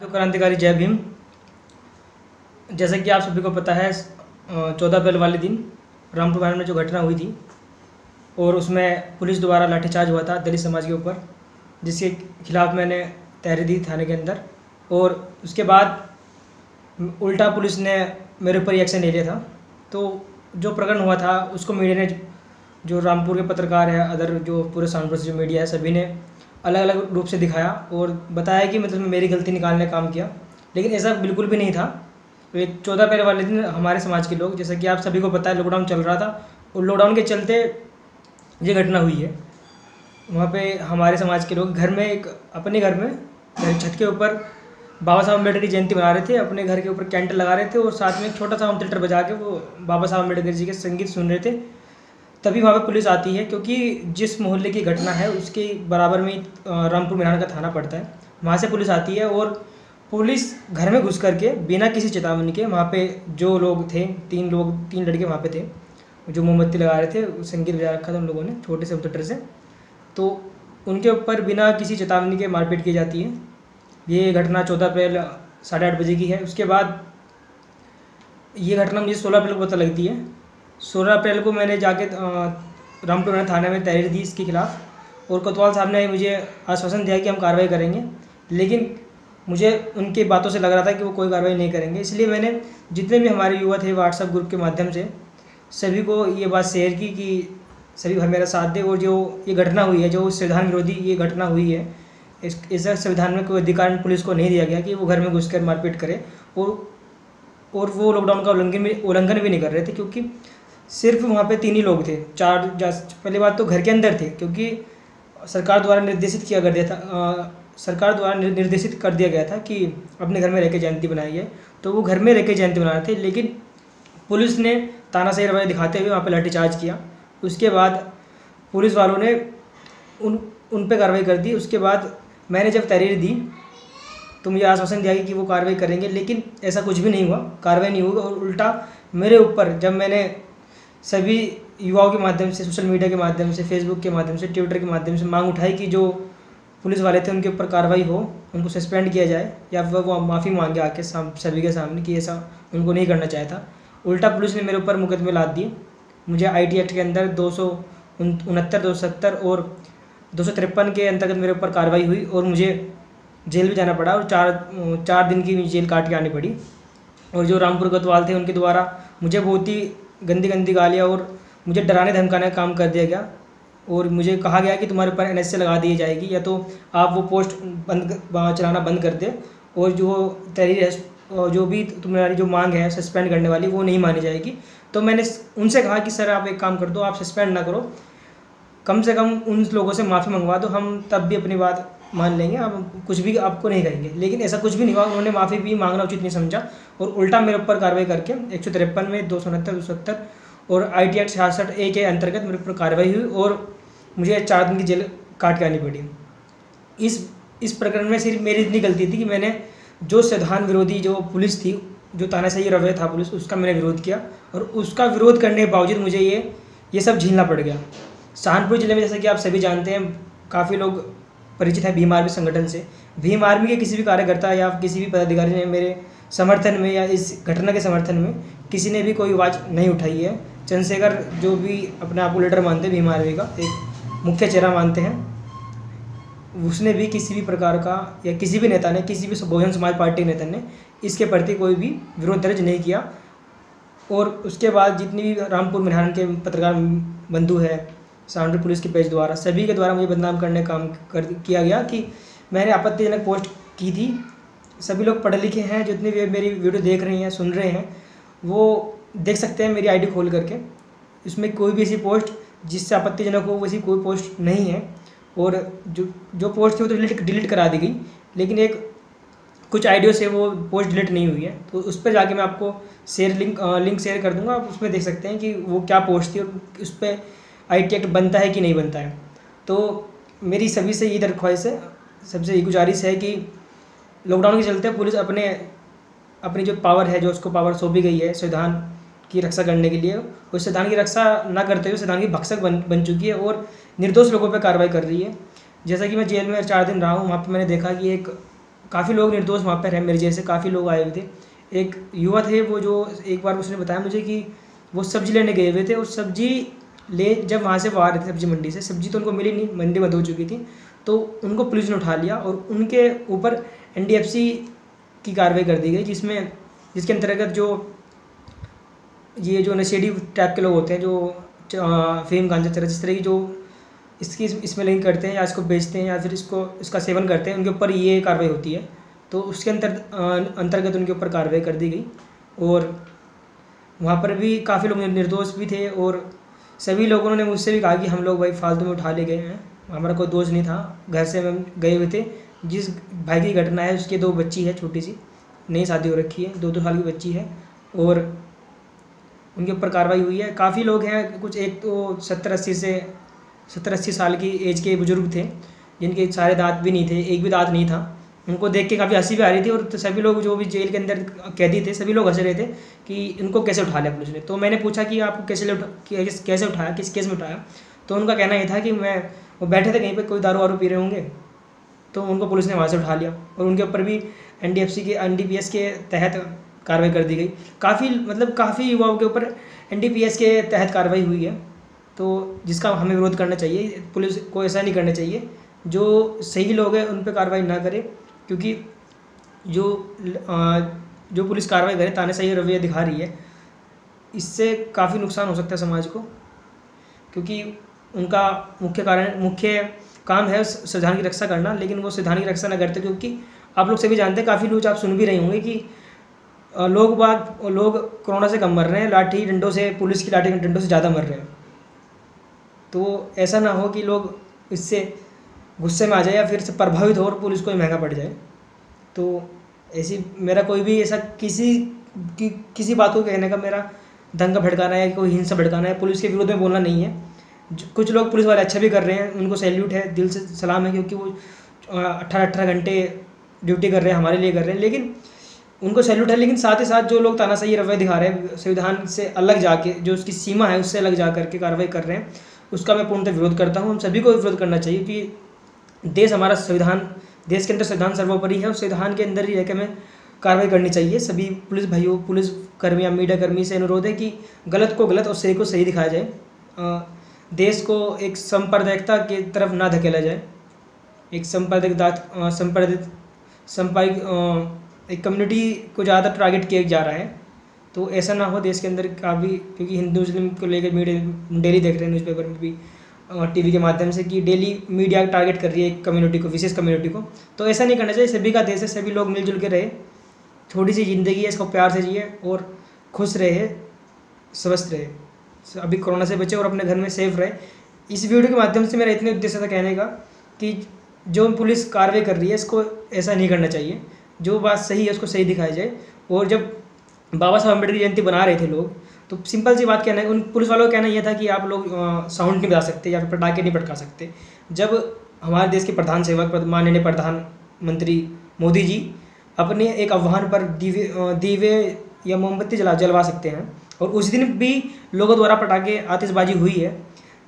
तो क्रांतिकारी जय भीम। जैसा कि आप सभी को पता है 14 अप्रैल वाले दिन रामपुर मैदान में जो घटना हुई थी और उसमें पुलिस द्वारा लाठीचार्ज हुआ था दलित समाज के ऊपर, जिसके खिलाफ मैंने तहरीर दी थाने के अंदर। और उसके बाद उल्टा पुलिस ने मेरे ऊपर एक्शन ले लिया था। तो जो प्रकरण हुआ था उसको मीडिया ने, जो रामपुर के पत्रकार है, अदर जो पूरे सहारनपुर से जो मीडिया है, सभी ने अलग अलग रूप से दिखाया और बताया कि मतलब मेरी गलती निकालने का काम किया, लेकिन ऐसा बिल्कुल भी नहीं था। एक 14 अप्रैल वाले दिन हमारे समाज के लोग, जैसा कि आप सभी को पता है, लॉकडाउन चल रहा था और लॉकडाउन के चलते ये घटना हुई है। वहाँ पे हमारे समाज के लोग घर में अपने घर में छत के ऊपर बाबा साहब अम्बेडकर की जयंती मना रहे थे। अपने घर के ऊपर कैंडल लगा रहे थे और साथ में एक छोटा सा होम थिएटर बजा के वो बाबा साहब अम्बेडकर जी के संगीत सुन रहे थे। तभी वहाँ पे पुलिस आती है, क्योंकि जिस मोहल्ले की घटना है उसके बराबर में रामपुर मैदान का थाना पड़ता है। वहाँ से पुलिस आती है और पुलिस घर में घुस करके बिना किसी चेतावनी के, वहाँ पे जो लोग थे, तीन लड़के वहाँ पे थे जो मोमबत्ती लगा रहे थे, संगीत बजा रखा था उन लोगों ने छोटे से थिएटर से, तो उनके ऊपर बिना किसी चेतावनी के मारपीट की जाती है। ये घटना 14 अप्रैल 8:30 बजे की है। उसके बाद ये घटना मुझे 16 अप्रैल को पता लगती है। 16 अप्रैल को मैंने जाके रामपुर मैदान थाने में तहरीर दी इसके खिलाफ, और कोतवाल साहब ने मुझे आश्वासन दिया कि हम कार्रवाई करेंगे, लेकिन मुझे उनकी बातों से लग रहा था कि वो कोई कार्रवाई नहीं करेंगे। इसलिए मैंने जितने भी हमारे युवा थे व्हाट्सएप ग्रुप के माध्यम से सभी को ये बात शेयर की कि सभी भाई मेरा साथ दें। और जो ये घटना हुई है, जो संविधान विरोधी ये घटना हुई है, इस संविधान में कोई अधिकार पुलिस को नहीं दिया गया कि वो घर में घुसकर मारपीट करे। और वो लॉकडाउन का उल्लंघन भी नहीं कर रहे थे, क्योंकि सिर्फ वहाँ पे 3 ही लोग थे। पहली बात तो घर के अंदर थे, क्योंकि सरकार द्वारा निर्देशित कर दिया गया था कि अपने घर में रह के जयंती बनाई है, तो वो घर में रह के जयंती बना रहे थे। लेकिन पुलिस ने तानाशाही रवैया दिखाते हुए वहाँ पे लाठीचार्ज किया। उसके बाद पुलिस वालों ने उन पे कार्रवाई कर दी। उसके बाद मैंने जब तहरीर दी तो मुझे आश्वासन दिया कि वो कार्रवाई करेंगे, लेकिन ऐसा कुछ भी नहीं हुआ, कार्रवाई नहीं हुई। और उल्टा मेरे ऊपर, जब मैंने सभी युवाओं के माध्यम से, सोशल मीडिया के माध्यम से, फेसबुक के माध्यम से, ट्विटर के माध्यम से मांग उठाई कि जो पुलिस वाले थे उनके ऊपर कार्रवाई हो, उनको सस्पेंड किया जाए या फिर वो माफ़ी मांगे आके सभी के सामने कि ऐसा उनको नहीं करना चाहिए था। उल्टा पुलिस ने मेरे ऊपर मुकदमे लाद दिए। मुझे IT एक्ट के अंदर 269, 270 और 253 के अंतर्गत मेरे ऊपर कार्रवाई हुई और मुझे जेल भी जाना पड़ा और 4 दिन की जेल काट के आनी पड़ी। और जो रामपुर कोतवाल थे उनके द्वारा मुझे बहुत ही गंदी गालियाँ और मुझे डराने धमकाने का काम कर दिया गया। और मुझे कहा गया कि तुम्हारे ऊपर NSA लगा दी जाएगी, या तो आप वो पोस्ट चलाना बंद कर दे, और जो तहरीर है, जो भी तुम्हारी जो मांग है सस्पेंड करने वाली, वो नहीं मानी जाएगी। तो मैंने उनसे कहा कि सर आप एक काम कर दो, आप सस्पेंड ना करो, कम से कम उन लोगों से माफ़ी मंगवा दो, हम तब भी अपनी बात मान लेंगे, आप कुछ भी आपको नहीं कहेंगे। लेकिन ऐसा कुछ भी नहीं हुआ। उन्होंने माफ़ी भी मांगना उचित नहीं समझा और उल्टा मेरे ऊपर कार्रवाई करके 153 में 269, 270 और IT एक्ट 66A के अंतर्गत मेरे ऊपर कार्रवाई हुई और मुझे 4 दिन की जेल काट के आनी पड़ी। इस प्रकरण में सिर्फ मेरी इतनी गलती थी कि मैंने जो संविधान विरोधी जो पुलिस थी, जो तानाशाही रवैया था पुलिस, उसका मैंने विरोध किया, और उसका विरोध करने के बावजूद मुझे ये सब झेलना पड़ गया। सहारनपुर जिले में, जैसा कि आप सभी जानते हैं, काफ़ी लोग परिचित हैं भीम आर्मी संगठन से। भीम आर्मी के किसी भी कार्यकर्ता या किसी भी पदाधिकारी ने मेरे समर्थन में या इस घटना के समर्थन में किसी ने भी कोई आवाज़ नहीं उठाई है। चंद्रशेखर, जो भी अपने आप को लीडर मानते हैं, भीम आर्मी का एक मुख्य चेहरा मानते हैं, उसने भी किसी भी प्रकार का, या किसी भी नेता ने, किसी भी बहुजन समाज पार्टी नेता ने इसके प्रति कोई भी विरोध दर्ज नहीं किया। और उसके बाद जितनी भी रामपुर मैदान के पत्रकार बंधु है, सहारनपुर पुलिस के पेज द्वारा, सभी के द्वारा मुझे बदनाम करने का काम किया गया कि मैंने आपत्तिजनक पोस्ट की थी। सभी लोग पढ़े लिखे हैं, जितने भी मेरी वीडियो देख रहे हैं, सुन रहे हैं, वो देख सकते हैं मेरी ID खोल करके। इसमें कोई भी ऐसी पोस्ट जिससे आपत्तिजनक हो, वैसी कोई पोस्ट नहीं है। और जो पोस्ट थी वो तो डिलीट करा दी गई, लेकिन कुछ आइडियो से वो पोस्ट डिलीट नहीं हुई है। तो उस पर जाके मैं आपको लिंक शेयर कर दूंगा, आप उसमें देख सकते हैं कि वो क्या पोस्ट थी और उस पर IT एक्ट बनता है कि नहीं बनता है। तो मेरी सभी से ये दरख्वास्त है, सबसे ये गुजारिश है कि लॉकडाउन के चलते पुलिस अपनी जो पावर है, जो उसको पावर सौंपी गई है संविधान की रक्षा करने के लिए, उस संविधान की रक्षा ना करते हुए संविधान की भक्षक बन चुकी है और निर्दोष लोगों पर कार्रवाई कर रही है। जैसा कि मैं जेल में 4 दिन रहा हूँ, वहाँ पर मैंने देखा कि एक काफ़ी लोग निर्दोष वहाँ पर हैं, मेरे जैसे काफ़ी लोग आए हुए थे। एक युवा थे वो, जो एक बार उसने बताया मुझे कि वो सब्ज़ी लेने गए हुए थे और सब्ज़ी ले जब वहाँ से वो आ रहे थे सब्ज़ी मंडी से, सब्ज़ी तो उनको मिली नहीं, मंडी बंद हो चुकी थी। तो उनको पुलिस ने उठा लिया और उनके ऊपर NDFC की कार्रवाई कर दी गई, जिसके अंतर्गत ये जो नशेड़ी टाइप के लोग होते हैं, जो फेम गांजा चरस इस तरह की जो इसकी इसमें लिंक करते हैं या इसको बेचते हैं या फिर इसका सेवन करते हैं, उनके ऊपर ये कार्रवाई होती है। तो उसके अंतर्गत उनके ऊपर कार्रवाई कर दी गई और वहाँ पर भी काफ़ी लोग निर्दोष भी थे और सभी लोगों ने मुझसे भी कहा कि हम लोग भाई फालतू में उठा ले गए हैं, हमारा कोई दोष नहीं था, घर से हम गए हुए थे। जिस भाई की घटना है उसके 2 बच्ची है, छोटी सी नई शादी हो रखी है, 2-2 साल की बच्ची है और उनके ऊपर कार्रवाई हुई है। काफ़ी लोग हैं, कुछ एक तो 70-80 साल की एज के बुजुर्ग थे जिनके सारे दांत भी नहीं थे, एक भी दांत नहीं था। उनको देख के काफ़ी हंसी भी आ रही थी और तो सभी लोग जो भी जेल के अंदर कैदी थे सभी लोग हंस रहे थे कि इनको कैसे उठा लिया पुलिस ने। तो मैंने पूछा कि आपको कैसे उठाया, किस केस में उठाया। तो उनका कहना ये था कि वो बैठे थे कहीं पर, कोई दारू वारू पी रहे होंगे, तो उनको पुलिस ने वहाँ से उठा लिया और उनके ऊपर भी NDPS के तहत कार्रवाई कर दी गई। काफ़ी युवाओं के ऊपर NDPS के तहत कार्रवाई हुई है, तो जिसका हमें विरोध करना चाहिए। पुलिस को ऐसा नहीं करना चाहिए, जो सही लोग हैं उन पर कार्रवाई ना करे, क्योंकि जो पुलिस कार्रवाई करे, तानाशाही रवैया दिखा रही है, इससे काफ़ी नुकसान हो सकता है समाज को, क्योंकि उनका मुख्य काम है संविधान की रक्षा करना, लेकिन वो संविधान की रक्षा ना करते। क्योंकि आप लोग सभी जानते हैं, काफ़ी न्यूज आप सुन भी रहे होंगे कि लोग कोरोना से कम मर रहे हैं, लाठी डंडों से, पुलिस की लाठी डंडों से ज़्यादा मर रहे हैं। तो ऐसा ना हो कि लोग इससे गुस्से में आ जाए या फिर से प्रभावित हो और पुलिस को ही महंगा पड़ जाए। तो ऐसी मेरा कोई भी ऐसा किसी बात को कहने का मेरा दंगा भड़काना है, कोई हिंसा भड़काना है, पुलिस के विरोध में बोलना नहीं है। कुछ लोग पुलिस वाले अच्छा भी कर रहे हैं, उनको सैल्यूट है, दिल से सलाम है, क्योंकि वो 18 घंटे ड्यूटी कर रहे हैं, हमारे लिए कर रहे हैं, लेकिन उनको सैल्यूट है। लेकिन साथ ही साथ जो लोग तानाशाही रवैया दिखा रहे हैं, संविधान से अलग जाके, जो उसकी सीमा है उससे अलग जा करके कार्रवाई कर रहे हैं, उसका मैं पूर्णतः विरोध करता हूँ। हम सभी को विरोध करना चाहिए कि देश हमारा संविधान, देश के अंदर संविधान सर्वोपरि है और संविधान के अंदर ही रह के हमें कार्रवाई करनी चाहिए। सभी पुलिस भाइयों, पुलिस कर्मी या मीडिया कर्मी से अनुरोध है कि गलत को गलत और सही को सही दिखाया जाए। देश को एक सांप्रदायिकता की तरफ ना धकेला जाए, एक एक कम्युनिटी को ज़्यादा टारगेट किया जा रहा है। तो ऐसा ना हो देश के अंदर काफ़ी, क्योंकि हिंदू मुस्लिम को लेकर मीडिया डेली देख रहे हैं, न्यूज़पेपर में भी, TV के माध्यम से, कि डेली मीडिया टारगेट कर रही है एक कम्युनिटी को, विशेष कम्युनिटी को। तो ऐसा नहीं करना चाहिए। सभी का देश है, सभी लोग मिलजुल के रहे, छोटी सी ज़िंदगी है, इसको प्यार से जिए और खुश रहे, स्वस्थ रहे, अभी कोरोना से बचे और अपने घर में सेफ रहे। इस वीडियो के माध्यम से मेरा इतने उद्देश्य था कहने का कि जो पुलिस कार्रवाई कर रही है इसको ऐसा नहीं करना चाहिए, जो बात सही है उसको सही दिखाया जाए। और जब बाबा साहब अम्बेडकर की जयंती बना रहे थे लोग, तो सिंपल सी बात कहना है, उन पुलिस वालों का कहना यह था कि आप लोग साउंड नहीं बजा सकते या फिर पटाखे नहीं पटका सकते। जब हमारे देश के प्रधान सेवक माननीय प्रधानमंत्री मोदी जी अपने एक आह्वान पर दीवे या मोमबत्ती जलवा सकते हैं, और उस दिन भी लोगों द्वारा पटाखे आतिशबाजी हुई है,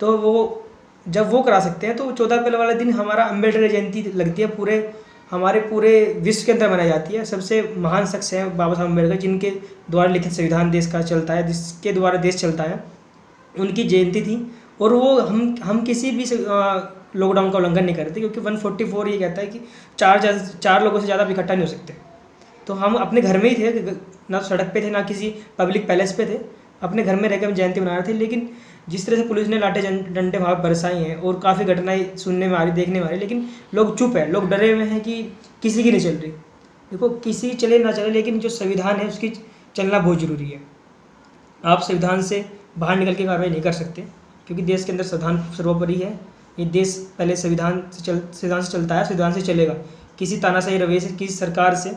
तो जब वो करा सकते हैं, तो 14 अप्रैल वाले दिन हमारा अम्बेडकर जयंती लगती है, हमारे पूरे विश्व के अंदर मनाई जाती है। सबसे महान शख्स हैं बाबा साहब अम्बेडकर, जिनके द्वारा लिखित संविधान देश का चलता है, जिसके द्वारा देश चलता है, उनकी जयंती थी। और वो हम किसी भी लॉकडाउन का उल्लंघन नहीं करते, क्योंकि 144 ये कहता है कि 4 लोगों से ज़्यादा इकट्ठा नहीं हो सकते। तो हम अपने घर में ही थे, ना सड़क पे थे, ना किसी पब्लिक पैलेस पे थे, अपने घर में रहकर हम जयंती मना रहे थे। लेकिन जिस तरह से पुलिस ने लाठे डंडे वहाँ बरसाई हैं और काफ़ी घटनाएं सुनने में आ रही, देखने में आ रही, लेकिन लोग चुप है, लोग डरे हुए हैं कि किसी की नहीं चल रही। देखो, किसी चले ना चले, लेकिन जो संविधान है उसकी चलना बहुत ज़रूरी है। आप संविधान से बाहर निकल के कार्रवाई नहीं कर सकते, क्योंकि देश के अंदर संविधान सर्वोपरि है। ये देश पहले संविधान से चलता है, संविधान से चलेगा। किसी तानाशाही रवैये से, किसी सरकार से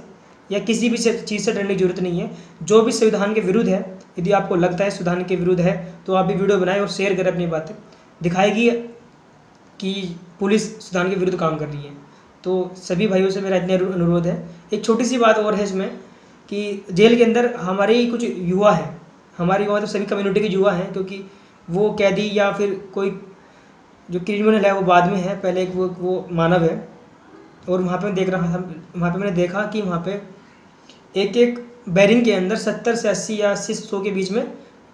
या किसी भी चीज़ से डरने की जरूरत नहीं है। जो भी संविधान के विरुद्ध है, यदि आपको लगता है संविधान के विरुद्ध है, तो आप भी वीडियो बनाएं और शेयर करें, अपनी बातें दिखाएगी कि पुलिस संविधान के विरुद्ध काम कर रही है। तो सभी भाइयों से मेरा इतना अनुरोध है। एक छोटी सी बात और है इसमें, कि जेल के अंदर हमारे कुछ युवा हैं, हमारे युवा तो सभी कम्युनिटी के युवा हैं, क्योंकि वो कैदी या फिर कोई जो क्रिमिनल है वो बाद में है, पहले एक वो मानव है। और वहाँ पर देख रहा था वहाँ पे मैंने देखा कि वहाँ पे एक एक बैरिंग के अंदर 70 से 80 या 80 100 के बीच में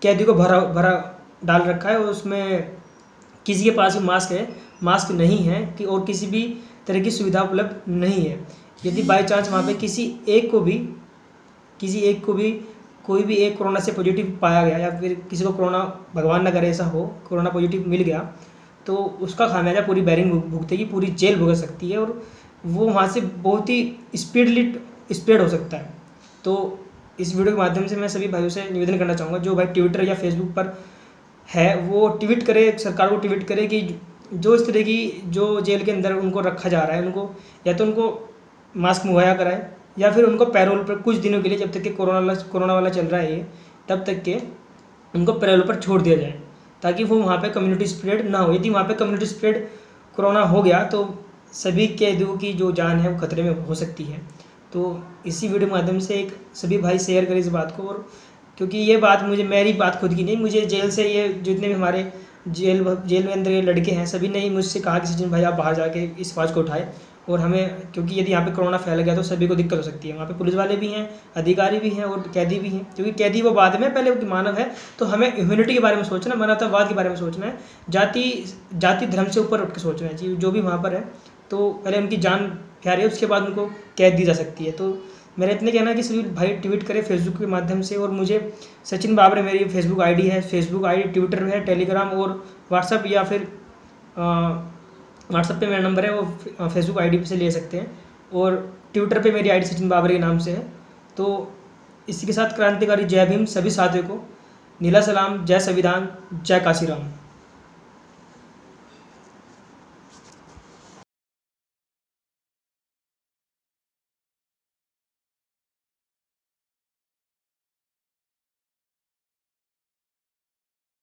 कैदी को भरा भरा डाल रखा है, और उसमें किसी के पास भी मास्क नहीं है कि और किसी भी तरह की सुविधा उपलब्ध नहीं है। यदि बाई चांस वहाँ पे किसी एक को भी कोई भी एक कोरोना से पॉजिटिव पाया गया, या फिर किसी को कोरोना, भगवान ना करे ऐसा हो, कोरोना पॉजिटिव मिल गया, तो उसका खामियाजा पूरी बैरिंग भुगतेगी, पूरी जेल भुगत सकती है, और वो वहाँ से बहुत ही स्प्रेड हो सकता है। तो इस वीडियो के माध्यम से मैं सभी भाइयों से निवेदन करना चाहूँगा, जो भाई ट्विटर या फेसबुक पर है वो ट्वीट करे, सरकार को ट्वीट करे कि जो इस तरह की जो जेल के अंदर उनको रखा जा रहा है, उनको या तो उनको मास्क मुहैया कराए, या फिर उनको पैरोल पर कुछ दिनों के लिए, जब तक कि कोरोना वाला चल रहा है ये, तब तक के उनको पैरोल पर छोड़ दिया जाए, ताकि वो वहाँ पे कम्युनिटी स्प्रेड ना हो। यदि वहाँ पे कम्युनिटी स्प्रेड कोरोना हो गया तो सभी कैदियों की जो जान है वो खतरे में हो सकती है। तो इसी वीडियो के माध्यम से एक सभी भाई शेयर करें इस बात को, और क्योंकि ये बात मेरी बात खुद की नहीं, मुझे जेल से ये जितने भी हमारे जेल में अंदर ये लड़के हैं, सभी ने ही मुझसे कहा कि सचिन भाई आप बाहर जाके इस आवाज़ को उठाए, और हमें, क्योंकि यदि यहाँ पे कोरोना फैल गया तो सभी को दिक्कत हो सकती है। वहाँ पे पुलिस वाले भी हैं, अधिकारी भी हैं, और कैदी भी हैं, क्योंकि कैदी वो बाद में, पहले वो मानव है। तो हमें ह्यूमैनिटी के बारे में सोचना, मानवतावाद के बारे में सोचना है, जाति धर्म से ऊपर उठ के सोचना है जो भी वहाँ पर है। तो पहले उनकी जान प्यारी है, उसके बाद उनको कैद दी जा सकती है। तो मेरा इतने कहना है कि सभी भाई ट्वीट करें फेसबुक के माध्यम से, और मुझे सचिन बाबरे मेरी फेसबुक आईडी है, ट्विटर है, टेलीग्राम और व्हाट्सअप, या फिर व्हाट्सअप पे मेरा नंबर है, वो फेसबुक आईडी से ले सकते हैं, और ट्विटर पे मेरी आईडी सचिन बाबरे के नाम से है। तो इसी के साथ क्रांतिकारी जय भीम सभी साथियों को, नीला सलाम, जय संविधान, जय काशीराम।